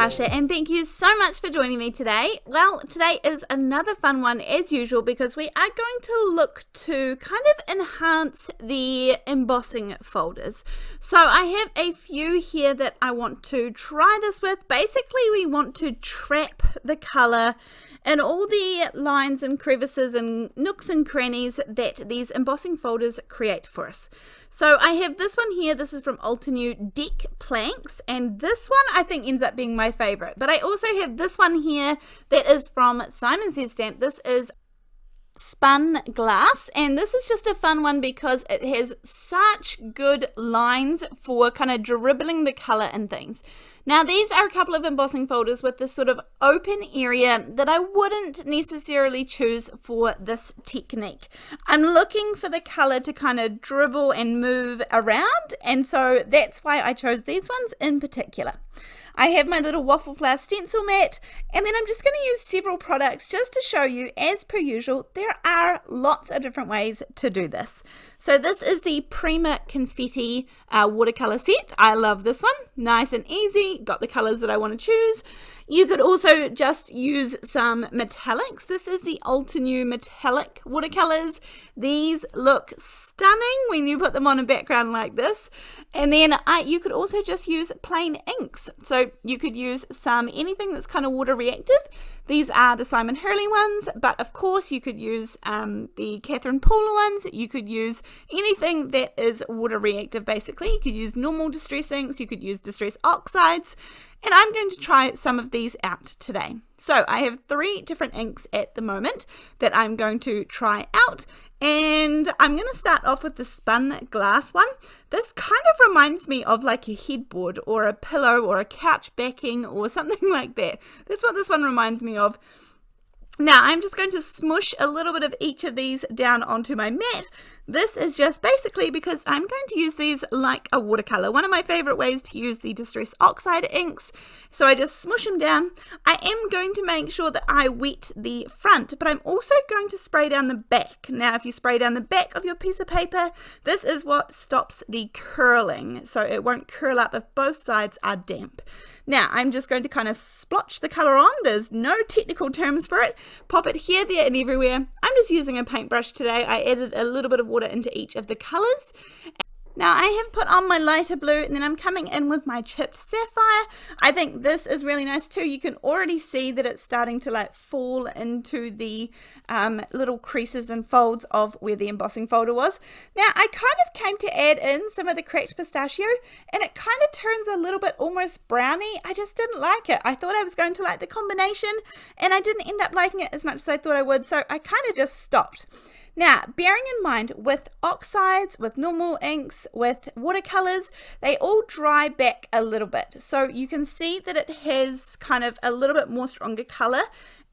Natasha, and thank you so much for joining me today. Well, today is another fun one as usual because we are going to look to kind of enhance the embossing folders. So I have a few here that I want to try this with. Basically, we want to trap the color and all the lines and crevices and nooks and crannies that these embossing folders create for us. So I have this one here. This is from Altenew Deck Planks, and this one I think ends up being my favorite. But I also have this one here that is from Simon Says Stamp. This is SPUN glass, and this is just a fun one because it has such good lines for kind of dribbling the color and things. Now these are a couple of embossing folders with this sort of open area that I wouldn't necessarily choose for this technique. I'm looking for the color to kind of dribble and move around, and so that's why I chose these ones in particular. I have my little waffle flower stencil mat, and then I'm just going to use several products just to show you, as per usual, there are lots of different ways to do this. So this is the Prima Confetti watercolor set. I love this one. Nice and easy. Got the colors that I want to choose. You could also just use some metallics. This is the Altenew metallic watercolors. These look stunning when you put them on a background like this. And then you could also just use plain inks. So you could use anything that's kind of water reactive. These are the Simon Hurley ones, but of course you could use the Catherine Paula ones. You could use anything that is water reactive basically. You could use normal distress inks, you could use distress oxides, and I'm going to try some of these out today. So I have 3 different inks at the moment that I'm going to try out, and I'm going to start off with the SPUN glass one. This kind of reminds me of like a headboard or a pillow or a couch backing or something like that. That's what this one reminds me of. Now I'm just going to smush a little bit of each of these down onto my mat. This is just basically because I'm going to use these like a watercolor. One of my favorite ways to use the Distress Oxide inks. So I just smush them down. I am going to make sure that I wet the front, but I'm also going to spray down the back. Now if you spray down the back of your piece of paper, this is what stops the curling. So it won't curl up if both sides are damp. Now I'm just going to kind of splotch the color on. There's no technical terms for it. Pop it here, there, and everywhere. I'm just using a paintbrush today. I added a little bit of water into each of the colors. Now I have put on my lighter blue, and then I'm coming in with my chipped sapphire. I think this is really nice too. You can already see that it's starting to like fall into the little creases and folds of where the embossing folder was. Now I kind of came to add in some of the cracked pistachio, and it kind of turns a little bit almost browny. I just didn't like it. I thought I was going to like the combination, and I didn't end up liking it as much as I thought I would, so I kind of just stopped. Now, bearing in mind with oxides, with normal inks, with watercolors, they all dry back a little bit. So you can see that it has kind of a little bit more stronger color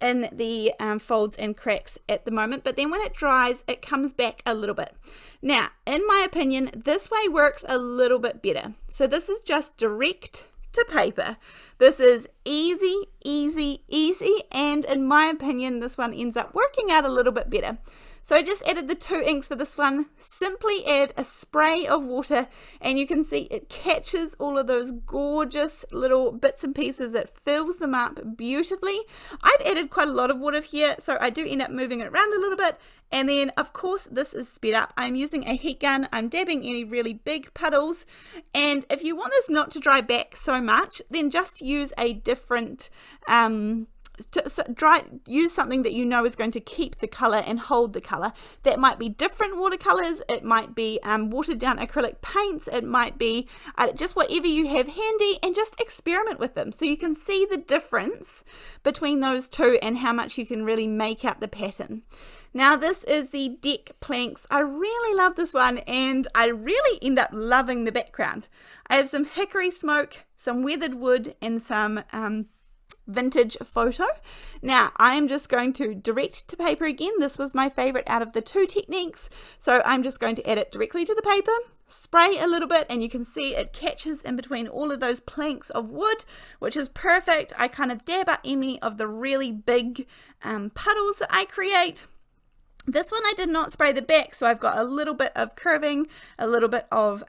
in the folds and cracks at the moment, but then when it dries, it comes back a little bit. Now, in my opinion, this way works a little bit better. So this is just direct to paper. This is easy, easy, easy, and in my opinion, this one ends up working out a little bit better. So I just added the 2 inks for this one. Simply add a spray of water, and you can see it catches all of those gorgeous little bits and pieces. It fills them up beautifully. I've added quite a lot of water here, so I do end up moving it around a little bit. And then of course this is sped up. I'm using a heat gun. I'm dabbing any really big puddles, and if you want this not to dry back so much, then just use a different use something that you know is going to keep the color and hold the color. That might be different watercolors, it might be watered down acrylic paints, it might be just whatever you have handy, and just experiment with them so you can see the difference between those two and how much you can really make out the pattern. Now this is the Deck Planks. I really love this one, and I really end up loving the background. I have some hickory smoke, some weathered wood, and some vintage photo. Now I'm just going to direct to paper again. This was my favorite out of the 2 techniques, so I'm just going to add it directly to the paper, spray a little bit, and you can see it catches in between all of those planks of wood, which is perfect. I kind of dab up any of the really big puddles that I create. This one I did not spray the back, so I've got a little bit of curving, a little bit of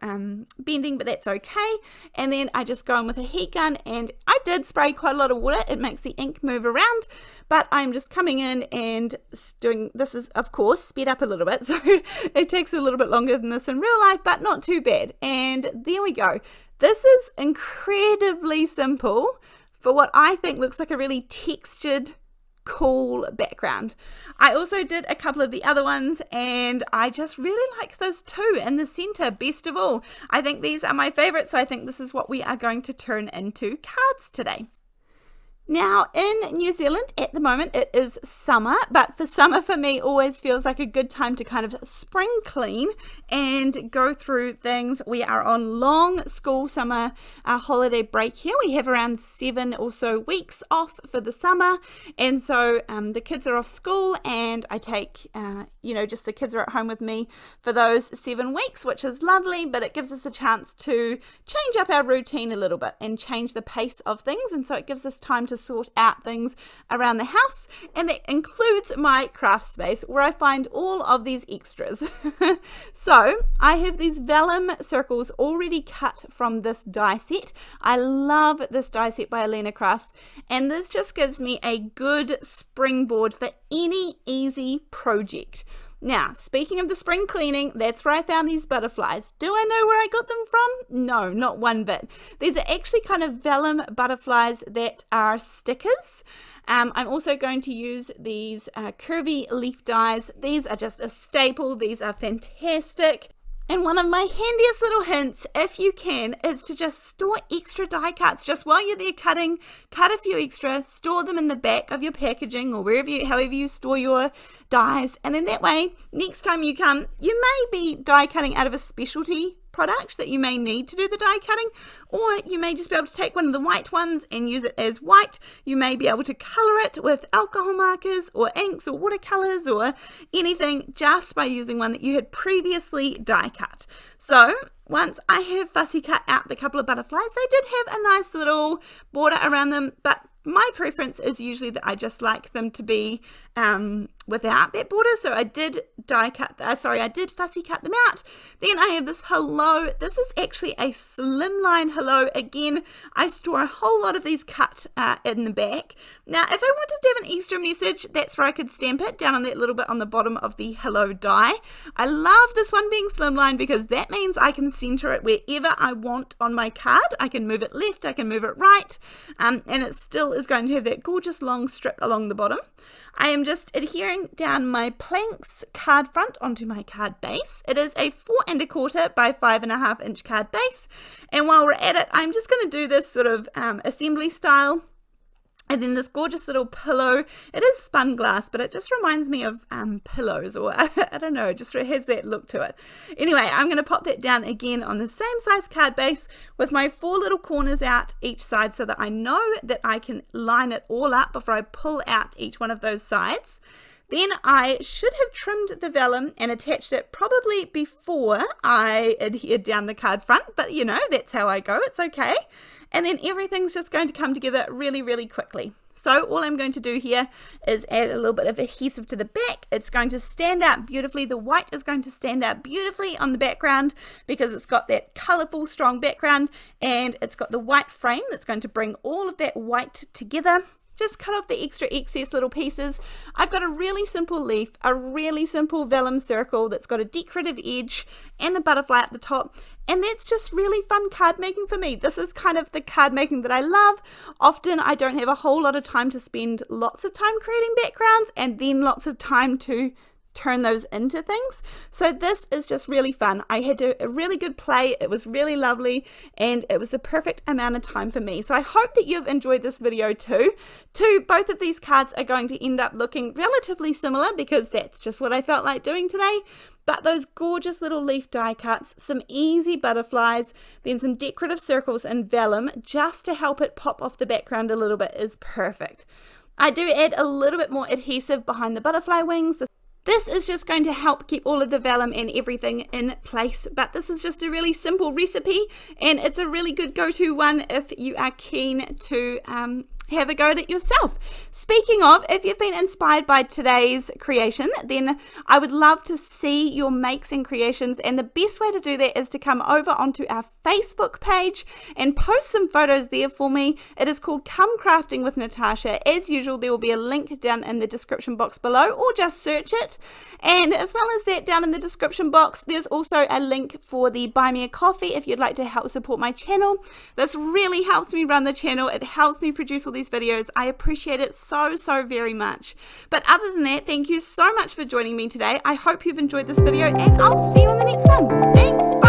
bending, but that's okay. And then I just go in with a heat gun, and I did spray quite a lot of water. It makes the ink move around, but I'm just coming in and doing, this is of course sped up a little bit, so it takes a little bit longer than this in real life, but not too bad. And there we go. This is incredibly simple for what I think looks like a really textured, cool background. I also did a couple of the other ones, and I just really like those two in the center best of all. I think these are my favorites, so I think this is what we are going to turn into cards today. Now, in New Zealand at the moment, it is summer, but for summer for me always feels like a good time to kind of spring clean and go through things. We are on long school summer holiday break here. We have around 7 or so weeks off for the summer, and so the kids are off school, and I take, just the kids are at home with me for those 7 weeks, which is lovely, but it gives us a chance to change up our routine a little bit and change the pace of things, and so it gives us time to sort out things around the house, and that includes my craft space where I find all of these extras. So I have these vellum circles already cut from this die set. I love this die set by Elena Crafts, and this just gives me a good springboard for any easy project. Now, speaking of the spring cleaning, that's where I found these butterflies. Do I know where I got them from? No, not one bit. These are actually kind of vellum butterflies that are stickers. I'm also going to use these Curvy leaf dies. These are just a staple. These are fantastic. And one of my handiest little hints, if you can, is to just store extra die cuts. Just while you're there cutting, cut a few extra, store them in the back of your packaging or however you store your dies. And then that way, next time you come, you may be die cutting out of a specialty product that you may need to do the die cutting, or you may just be able to take one of the white ones and use it as white. You may be able to color it with alcohol markers or inks or watercolors or anything just by using one that you had previously die cut. So once I have fussy cut out the couple of butterflies, they did have a nice little border around them, but my preference is usually that I just like them to be without that border, so I did I did fussy cut them out. Then I have this hello. This is actually a slimline hello. Again, I store a whole lot of these cut in the back. Now, if I wanted to have an extra message, that's where I could stamp it down on that little bit on the bottom of the hello die. I love this one being slimline because that means I can center it wherever I want on my card. I can move it left, I can move it right, and it still is going to have that gorgeous long strip along the bottom. I am just adhering down my planks card front onto my card base. It is a 4 1/4 by 5.5 inch card base, and while we're at it, I'm just going to do this sort of assembly style. And then this gorgeous little pillow. It is spun glass, but it just reminds me of pillows, or I don't know, it just has that look to it. Anyway, I'm going to pop that down again on the same size card base with my 4 little corners out each side so that I know that I can line it all up before I pull out each one of those sides. Then I should have trimmed the vellum and attached it probably before I adhered down the card front, but you know, that's how I go, it's okay. And then everything's just going to come together really, really quickly. So all I'm going to do here is add a little bit of adhesive to the back. It's going to stand out beautifully. The white is going to stand out beautifully on the background because it's got that colorful, strong background, and it's got the white frame that's going to bring all of that white together. Just cut off the extra excess little pieces. I've got a really simple leaf, a really simple vellum circle that's got a decorative edge and a butterfly at the top, and that's just really fun card making for me. This is kind of the card making that I love. Often I don't have a whole lot of time to spend lots of time creating backgrounds and then lots of time to turn those into things. So this is just really fun. I had a really good play. It was really lovely, and it was the perfect amount of time for me. So I hope that you've enjoyed this video too. Both of these cards are going to end up looking relatively similar because that's just what I felt like doing today. But those gorgeous little leaf die cuts, some easy butterflies, then some decorative circles in vellum just to help it pop off the background a little bit is perfect. I do add a little bit more adhesive behind the butterfly wings. This is just going to help keep all of the vellum and everything in place, but this is just a really simple recipe, and it's a really good go-to one if you are keen to have a go at it yourself. Speaking of, if you've been inspired by today's creation, then I would love to see your makes and creations, and the best way to do that is to come over onto our Facebook page and post some photos there for me. It is called Come Crafting with Natasha. As usual, there will be a link down in the description box below, or just search it. And as well as that, down in the description box, there's also a link for the Buy Me a Coffee if you'd like to help support my channel. This really helps me run the channel. It helps me produce all these videos. I appreciate it so very much. But other than that, thank you so much for joining me today. I hope you've enjoyed this video, and I'll see you on the next one. Thanks, bye.